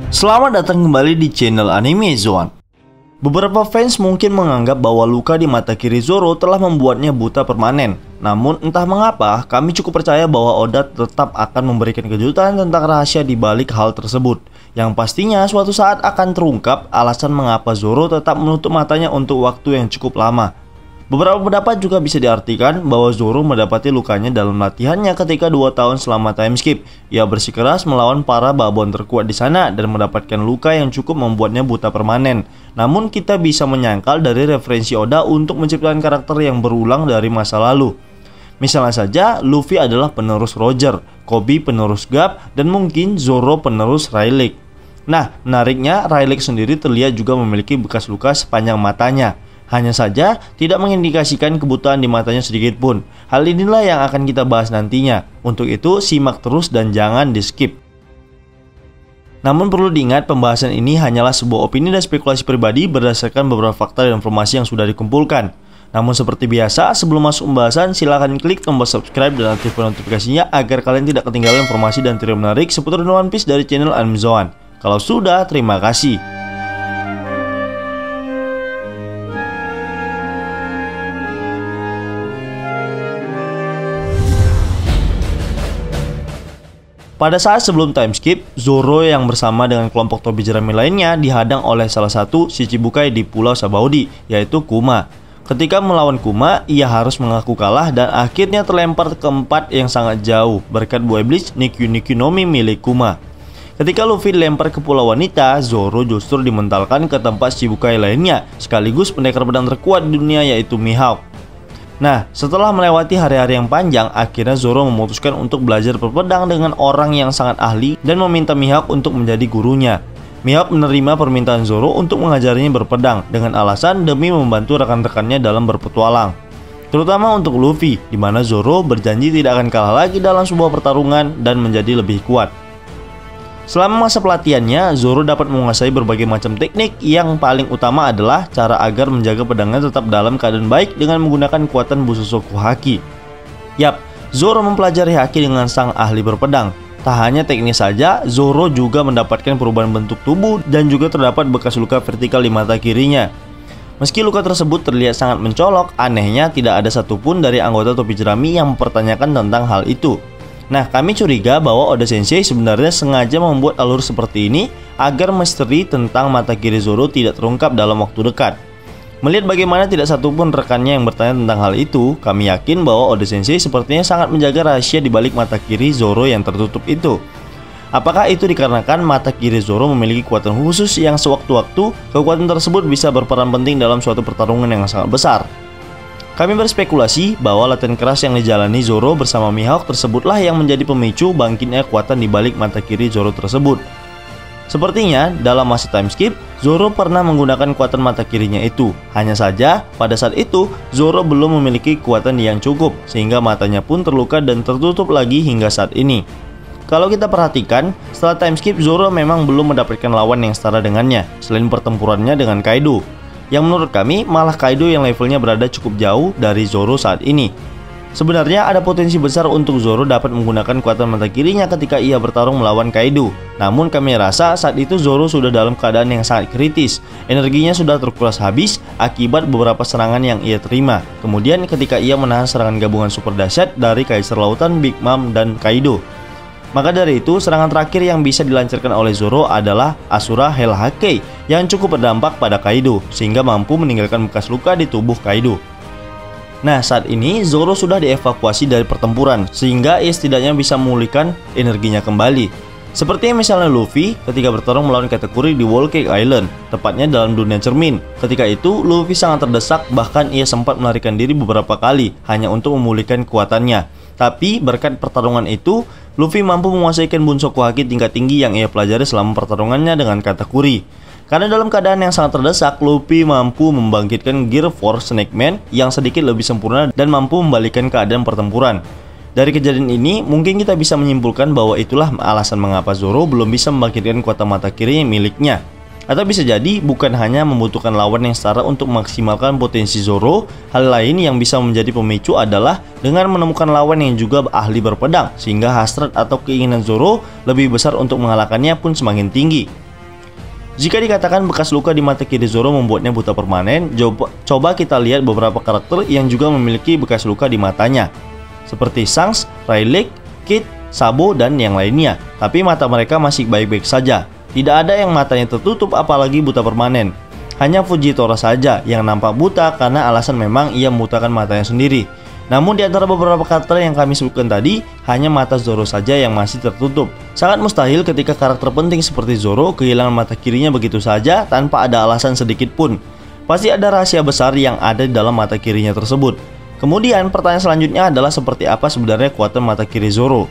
Selamat datang kembali di channel Anime Zone. Beberapa fans mungkin menganggap bahwa luka di mata kiri Zoro telah membuatnya buta permanen. Namun entah mengapa, kami cukup percaya bahwa Oda tetap akan memberikan kejutan tentang rahasia di balik hal tersebut. Yang pastinya suatu saat akan terungkap alasan mengapa Zoro tetap menutup matanya untuk waktu yang cukup lama. Beberapa pendapat juga bisa diartikan bahwa Zoro mendapati lukanya dalam latihannya ketika 2 tahun selama time skip. Ia bersikeras melawan para babon terkuat di sana dan mendapatkan luka yang cukup membuatnya buta permanen. Namun kita bisa menyangkal dari referensi Oda untuk menciptakan karakter yang berulang dari masa lalu. Misalnya saja, Luffy adalah penerus Roger, Koby penerus Garp, dan mungkin Zoro penerus Rayleigh. Nah, menariknya Rayleigh sendiri terlihat juga memiliki bekas luka sepanjang matanya. Hanya saja tidak mengindikasikan kebutaan di matanya sedikit pun. Hal inilah yang akan kita bahas nantinya. Untuk itu simak terus dan jangan di skip. Namun perlu diingat, pembahasan ini hanyalah sebuah opini dan spekulasi pribadi berdasarkan beberapa fakta dan informasi yang sudah dikumpulkan. Namun seperti biasa, sebelum masuk pembahasan silahkan klik tombol subscribe dan aktifkan notifikasinya agar kalian tidak ketinggalan informasi dan teori menarik seputar One Piece dari channel Anime Zone. Kalau sudah, terima kasih. Pada saat sebelum time skip, Zoro yang bersama dengan kelompok topi jerami lainnya dihadang oleh salah satu Shichibukai di Pulau Sabaudi, yaitu Kuma. Ketika melawan Kuma, ia harus mengaku kalah dan akhirnya terlempar ke tempat yang sangat jauh berkat buah iblis Nikyu no Mi milik Kuma. Ketika Luffy dilempar ke Pulau Wanita, Zoro justru dimentalkan ke tempat Shichibukai lainnya, sekaligus pendekar pedang terkuat di dunia yaitu Mihawk. Nah, setelah melewati hari-hari yang panjang, akhirnya Zoro memutuskan untuk belajar berpedang dengan orang yang sangat ahli dan meminta Mihawk untuk menjadi gurunya. Mihawk menerima permintaan Zoro untuk mengajarinya berpedang dengan alasan demi membantu rekan-rekannya dalam berpetualang. Terutama untuk Luffy, di mana Zoro berjanji tidak akan kalah lagi dalam sebuah pertarungan dan menjadi lebih kuat. Selama masa pelatihannya, Zoro dapat menguasai berbagai macam teknik. Yang paling utama adalah cara agar menjaga pedangnya tetap dalam keadaan baik dengan menggunakan kekuatan Bushoku Haki. Yap, Zoro mempelajari Haki dengan sang ahli berpedang. Tak hanya teknik saja, Zoro juga mendapatkan perubahan bentuk tubuh dan juga terdapat bekas luka vertikal di mata kirinya. Meski luka tersebut terlihat sangat mencolok, anehnya tidak ada satupun dari anggota topi jerami yang mempertanyakan tentang hal itu. Nah, kami curiga bahwa Oda Sensei sebenarnya sengaja membuat alur seperti ini agar misteri tentang mata kiri Zoro tidak terungkap dalam waktu dekat. Melihat bagaimana tidak satupun rekannya yang bertanya tentang hal itu, kami yakin bahwa Oda Sensei sepertinya sangat menjaga rahasia di balik mata kiri Zoro yang tertutup itu. Apakah itu dikarenakan mata kiri Zoro memiliki kekuatan khusus yang sewaktu-waktu kekuatan tersebut bisa berperan penting dalam suatu pertarungan yang sangat besar? Kami berspekulasi bahwa latihan keras yang dijalani Zoro bersama Mihawk tersebutlah yang menjadi pemicu bangkitnya kekuatan di balik mata kiri Zoro tersebut. Sepertinya dalam masa time skip, Zoro pernah menggunakan kekuatan mata kirinya itu. Hanya saja pada saat itu Zoro belum memiliki kekuatan yang cukup sehingga matanya pun terluka dan tertutup lagi hingga saat ini. Kalau kita perhatikan, setelah time skip Zoro memang belum mendapatkan lawan yang setara dengannya selain pertempurannya dengan Kaido. Yang menurut kami malah Kaido yang levelnya berada cukup jauh dari Zoro saat ini. Sebenarnya ada potensi besar untuk Zoro dapat menggunakan kekuatan mata kirinya ketika ia bertarung melawan Kaido. Namun kami rasa saat itu Zoro sudah dalam keadaan yang sangat kritis. Energinya sudah terkuras habis akibat beberapa serangan yang ia terima. Kemudian ketika ia menahan serangan gabungan super dahsyat dari Kaisar Lautan, Big Mom, dan Kaido. Maka dari itu, serangan terakhir yang bisa dilancarkan oleh Zoro adalah Asura Hell Hake yang cukup berdampak pada Kaido, sehingga mampu meninggalkan bekas luka di tubuh Kaido. Nah, saat ini Zoro sudah dievakuasi dari pertempuran, sehingga ia setidaknya bisa memulihkan energinya kembali. Seperti misalnya Luffy ketika bertarung melawan Katakuri di Whole Cake Island, tepatnya dalam dunia cermin. Ketika itu, Luffy sangat terdesak, bahkan ia sempat melarikan diri beberapa kali, hanya untuk memulihkan kekuatannya. Tapi berkat pertarungan itu, Luffy mampu menguasai Bushoku Haki tingkat tinggi yang ia pelajari selama pertarungannya dengan Katakuri. Karena dalam keadaan yang sangat terdesak, Luffy mampu membangkitkan Gear 4 Snake Man yang sedikit lebih sempurna dan mampu membalikkan keadaan pertempuran. Dari kejadian ini, mungkin kita bisa menyimpulkan bahwa itulah alasan mengapa Zoro belum bisa membangkitkan kekuatan mata kiri miliknya. Atau bisa jadi bukan hanya membutuhkan lawan yang setara untuk memaksimalkan potensi Zoro, hal lain yang bisa menjadi pemicu adalah dengan menemukan lawan yang juga ahli berpedang, sehingga hasrat atau keinginan Zoro lebih besar untuk mengalahkannya pun semakin tinggi. Jika dikatakan bekas luka di mata kiri Zoro membuatnya buta permanen, coba kita lihat beberapa karakter yang juga memiliki bekas luka di matanya, seperti Shanks, Rayleigh, Kid, Sabo, dan yang lainnya. Tapi mata mereka masih baik-baik saja. Tidak ada yang matanya tertutup apalagi buta permanen. Hanya Fujitora saja yang nampak buta karena alasan memang ia membutakan matanya sendiri. Namun di antara beberapa karakter yang kami sebutkan tadi, hanya mata Zoro saja yang masih tertutup. Sangat mustahil ketika karakter penting seperti Zoro kehilangan mata kirinya begitu saja tanpa ada alasan sedikit pun. Pasti ada rahasia besar yang ada di dalam mata kirinya tersebut. Kemudian pertanyaan selanjutnya adalah seperti apa sebenarnya kekuatan mata kiri Zoro?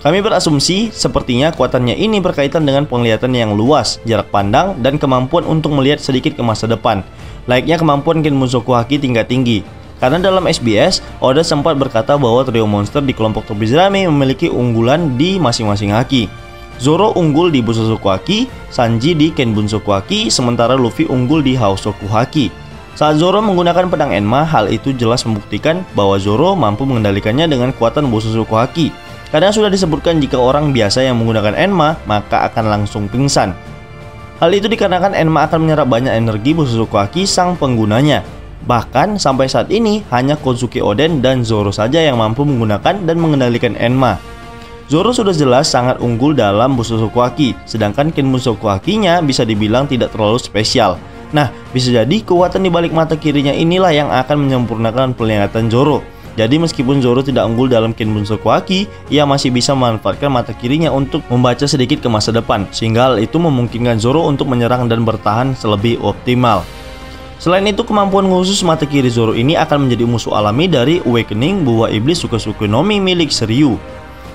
Kami berasumsi sepertinya kekuatannya ini berkaitan dengan penglihatan yang luas, jarak pandang, dan kemampuan untuk melihat sedikit ke masa depan. Layaknya kemampuan Kenbunsoku Haki tingkat tinggi. Karena dalam SBS, Oda sempat berkata bahwa trio monster di kelompok Tobizarame memiliki unggulan di masing-masing haki. Zoro unggul di Bussoku Haki, Sanji di Kenbunsoku Haki, sementara Luffy unggul di Haosoku Haki. Saat Zoro menggunakan pedang Enma, hal itu jelas membuktikan bahwa Zoro mampu mengendalikannya dengan kekuatan Bussoku Haki. Karena sudah disebutkan jika orang biasa yang menggunakan Enma, maka akan langsung pingsan. Hal itu dikarenakan Enma akan menyerap banyak energi Bussoku Haki sang penggunanya. Bahkan sampai saat ini hanya Kozuki Oden dan Zoro saja yang mampu menggunakan dan mengendalikan Enma. Zoro sudah jelas sangat unggul dalam Bussoku Haki, sedangkan Kenbunsoku Haki-nya bisa dibilang tidak terlalu spesial. Nah, bisa jadi kekuatan di balik mata kirinya inilah yang akan menyempurnakan penglihatan Zoro. Jadi meskipun Zoro tidak unggul dalam Kenbunsoku Haki, ia masih bisa memanfaatkan mata kirinya untuk membaca sedikit ke masa depan, sehingga hal itu memungkinkan Zoro untuk menyerang dan bertahan lebih optimal. Selain itu, kemampuan khusus mata kiri Zoro ini akan menjadi musuh alami dari Awakening buah iblis Suke-Suke no Mi milik Shiryu.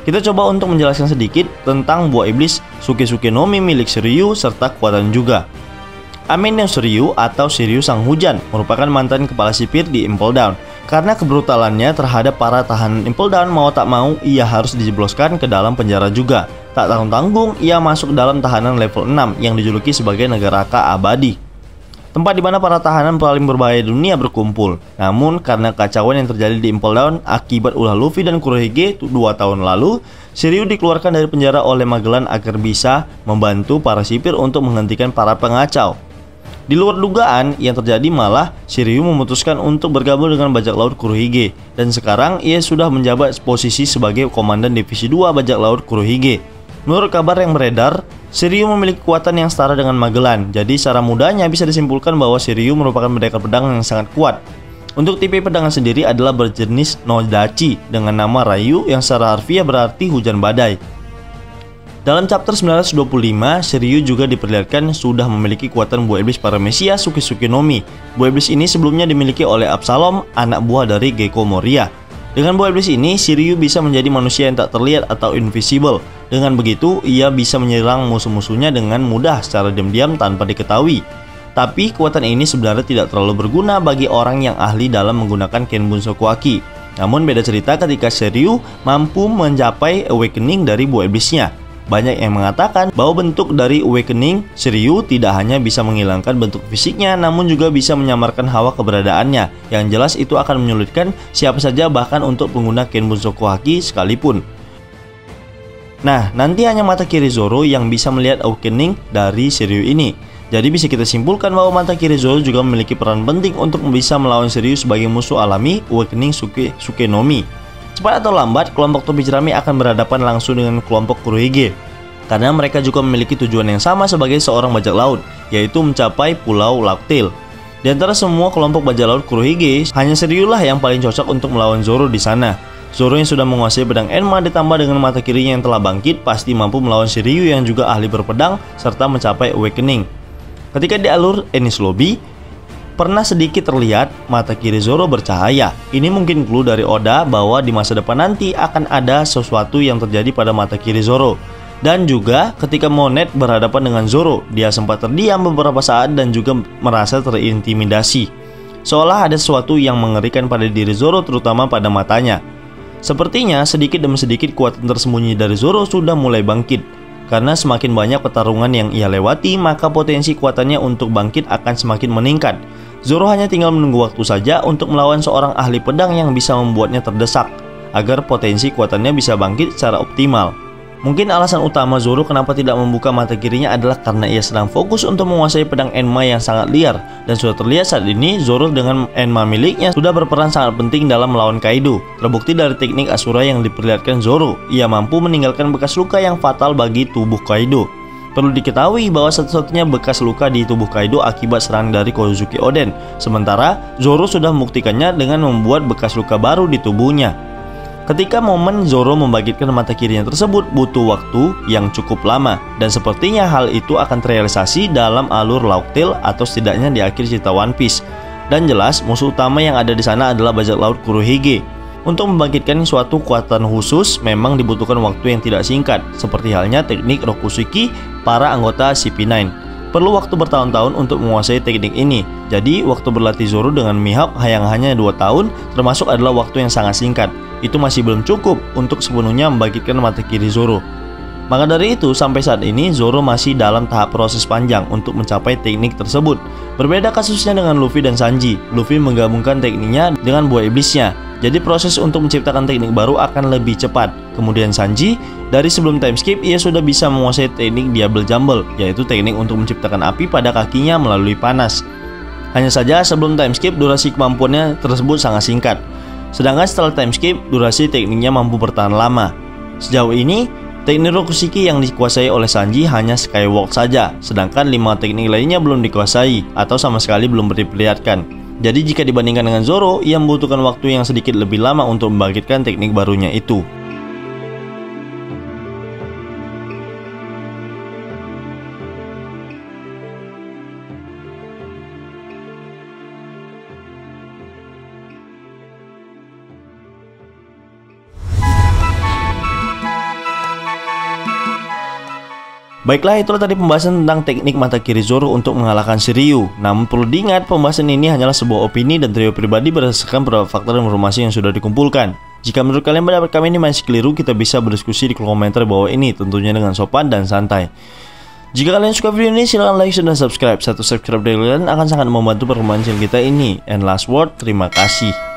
Kita coba untuk menjelaskan sedikit tentang buah iblis Suke-Suke no Mi milik Shiryu serta kekuatan juga. Amin no Shiryu atau Shiryu Sang Hujan merupakan mantan kepala sipir di Impel Down. Karena kebrutalannya terhadap para tahanan Impel Down, mau tak mau ia harus dijebloskan ke dalam penjara juga. Tak tanggung-tanggung ia masuk dalam tahanan level 6 yang dijuluki sebagai Nagaraka Abadi, tempat di mana para tahanan paling berbahaya dunia berkumpul. Namun karena kacauan yang terjadi di Impel Down akibat ulah Luffy dan Kurohige 2 tahun lalu, Shiryu dikeluarkan dari penjara oleh Magellan agar bisa membantu para sipir untuk menghentikan para pengacau. Di luar dugaan yang terjadi, malah Shiryu memutuskan untuk bergabung dengan bajak laut Kurohige, dan sekarang ia sudah menjabat posisi sebagai komandan divisi 2 bajak laut Kurohige. Menurut kabar yang beredar, Shiryu memiliki kekuatan yang setara dengan Magellan. Jadi secara mudahnya bisa disimpulkan bahwa Shiryu merupakan pendekar pedang yang sangat kuat. Untuk tipe pedang sendiri adalah berjenis Nodachi dengan nama Ryu yang secara harfiah berarti hujan badai. Dalam chapter 925, Shiryu juga diperlihatkan sudah memiliki kekuatan buah iblis Paramecia Suke-Suke no Mi. Buah iblis ini sebelumnya dimiliki oleh Absalom, anak buah dari Gecko Moria. Dengan buah iblis ini, Shiryu bisa menjadi manusia yang tak terlihat atau invisible. Dengan begitu, ia bisa menyerang musuh-musuhnya dengan mudah secara diam-diam tanpa diketahui. Tapi kekuatan ini sebenarnya tidak terlalu berguna bagi orang yang ahli dalam menggunakan Kenbunsoku Haki. Namun beda cerita ketika Shiryu mampu mencapai awakening dari buah iblisnya. Banyak yang mengatakan bahwa bentuk dari awakening Shiryu tidak hanya bisa menghilangkan bentuk fisiknya, namun juga bisa menyamarkan hawa keberadaannya. Yang jelas itu akan menyulitkan siapa saja, bahkan untuk pengguna Kenbunsoku Haki sekalipun. Nah, nanti hanya mata kiri Zoro yang bisa melihat awakening dari Shiryu ini. Jadi bisa kita simpulkan bahwa mata kiri Zoro juga memiliki peran penting untuk bisa melawan Shiryu sebagai musuh alami awakening Suke no Mi. Cepat atau lambat, kelompok Tobizarame akan berhadapan langsung dengan kelompok Kurohige, karena mereka juga memiliki tujuan yang sama sebagai seorang bajak laut, yaitu mencapai Pulau Locktail. Di antara semua kelompok bajak laut Kurohige, hanya Shiryu lah yang paling cocok untuk melawan Zoro di sana. Zoro yang sudah menguasai pedang Enma ditambah dengan mata kirinya yang telah bangkit pasti mampu melawan Shiryu yang juga ahli berpedang serta mencapai awakening. Ketika di alur Enies Lobby, pernah sedikit terlihat mata kiri Zoro bercahaya. Ini mungkin clue dari Oda bahwa di masa depan nanti akan ada sesuatu yang terjadi pada mata kiri Zoro. Dan juga ketika Monet berhadapan dengan Zoro, dia sempat terdiam beberapa saat dan juga merasa terintimidasi. Seolah ada sesuatu yang mengerikan pada diri Zoro, terutama pada matanya. Sepertinya sedikit demi sedikit kekuatan tersembunyi dari Zoro sudah mulai bangkit. Karena semakin banyak pertarungan yang ia lewati, maka potensi kekuatannya untuk bangkit akan semakin meningkat. Zoro hanya tinggal menunggu waktu saja untuk melawan seorang ahli pedang yang bisa membuatnya terdesak, agar potensi kekuatannya bisa bangkit secara optimal. Mungkin alasan utama Zoro kenapa tidak membuka mata kirinya adalah karena ia sedang fokus untuk menguasai pedang Enma yang sangat liar. Dan sudah terlihat saat ini Zoro dengan Enma miliknya sudah berperan sangat penting dalam melawan Kaido. Terbukti dari teknik Asura yang diperlihatkan Zoro, ia mampu meninggalkan bekas luka yang fatal bagi tubuh Kaido. Perlu diketahui bahwa satu-satunya bekas luka di tubuh Kaido akibat serangan dari Kozuki Oden. Sementara Zoro sudah membuktikannya dengan membuat bekas luka baru di tubuhnya. Ketika momen Zoro membangkitkan mata kirinya tersebut butuh waktu yang cukup lama, dan sepertinya hal itu akan terrealisasi dalam alur Lauk Tale atau setidaknya di akhir cerita One Piece. Dan jelas musuh utama yang ada di sana adalah bajak laut Kurohige. Untuk membangkitkan suatu kekuatan khusus memang dibutuhkan waktu yang tidak singkat, seperti halnya teknik Rokushiki para anggota CP9. Perlu waktu bertahun-tahun untuk menguasai teknik ini. Jadi waktu berlatih Zoro dengan Mihawk yang hanya 2 tahun termasuk adalah waktu yang sangat singkat. Itu masih belum cukup untuk sepenuhnya membangkitkan mata kiri Zoro. Maka dari itu sampai saat ini Zoro masih dalam tahap proses panjang untuk mencapai teknik tersebut. Berbeda kasusnya dengan Luffy dan Sanji. Luffy menggabungkan tekniknya dengan buah iblisnya. Jadi proses untuk menciptakan teknik baru akan lebih cepat. Kemudian Sanji, dari sebelum time skip ia sudah bisa menguasai teknik Diable Jumble, yaitu teknik untuk menciptakan api pada kakinya melalui panas. Hanya saja sebelum time skip durasi kemampuannya tersebut sangat singkat. Sedangkan setelah time skip durasi tekniknya mampu bertahan lama. Sejauh ini teknik Rokushiki yang dikuasai oleh Sanji hanya Skywalk saja, sedangkan 5 teknik lainnya belum dikuasai atau sama sekali belum diperlihatkan. Jadi jika dibandingkan dengan Zoro, ia membutuhkan waktu yang sedikit lebih lama untuk membangkitkan teknik barunya itu. Baiklah, itulah tadi pembahasan tentang teknik mata kiri Zoro untuk mengalahkan Shiryu. Namun perlu diingat, pembahasan ini hanyalah sebuah opini dan trio pribadi berdasarkan beberapa faktor dan informasi yang sudah dikumpulkan. Jika menurut kalian pendapat kami ini masih keliru, kita bisa berdiskusi di kolom komentar bawah ini, tentunya dengan sopan dan santai. Jika kalian suka video ini, silahkan like, share, dan subscribe. Satu subscribe dari kalian akan sangat membantu perkembangan channel kita ini. And last word, terima kasih.